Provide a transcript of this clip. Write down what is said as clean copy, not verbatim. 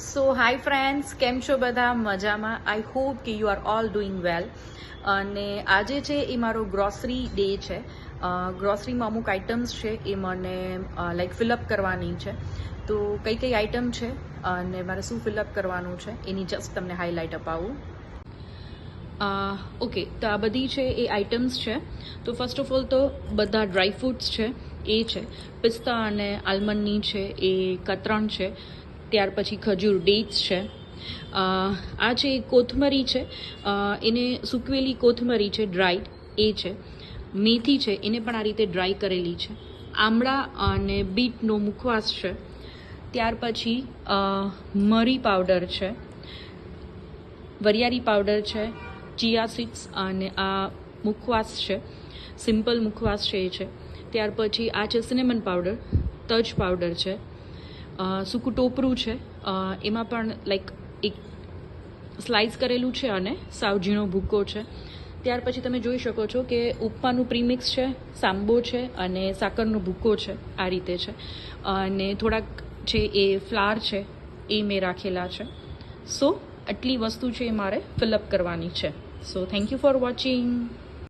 સો hi friends, કેમ છો બધા? મજામાં? આઈ હોપ કે યુ આર ઓલ ડુઈંગ વેલ. અને આજે છે એ મારો ગ્રોસરી ડે છે. ગ્રોસરીમાં અમુક આઇટમ્સ છે એ મને લાઈક ફિલઅપ કરવાની છે. તો કઈ કઈ આઇટમ છે અને મારે શું ફિલઅપ કરવાનું છે એની જસ્ટ તમને હાઇલાઇટ અપાવું. ઓકે, તો આ બધી છે એ આઇટમ્સ છે. તો ફર્સ્ટ ઓફ ઓલ તો બધા ડ્રાય ફ્રૂટ્સ છે એ છે. પિસ્તા અને આલમંડની છે એ કતરણ છે. ત્યાર પછી ખજૂર ડેટ્સ છે. આ છે કોથમરી છે, એને સૂકવેલી કોથમરી છે ડ્રાઈડ એ છે. મેથી છે એને પણ આ રીતે ડ્રાય કરેલી છે. આમળા અને બીટનો મુખવાસ છે. ત્યાર પછી મરી પાવડર છે, વરિયાળી પાવડર છે, ચિયા સીડ્સ અને આ મુખવાસ છે, સિમ્પલ મુખવાસ છે એ છે. ત્યાર પછી આ છે સિનેમન પાવડર, તજ પાવડર છે, સૂકું ટોપરું છે, એમાં પણ લાઈક એક સ્લાઇસ કરેલું છે અને સાવ ઝીણો ભૂકો છે. ત્યાર પછી તમે જોઈ શકો છો કે ઉપમાનું પ્રીમિક્સ છે, સાંબો છે અને સાકરનો ભૂકો છે. આ રીતે છે. અને થોડાક છે એ ફ્લાર છે એ મેં રાખેલા છે. સો આટલી વસ્તુ છે એ મારે ફિલઅપ કરવાની છે. So thank you for watching.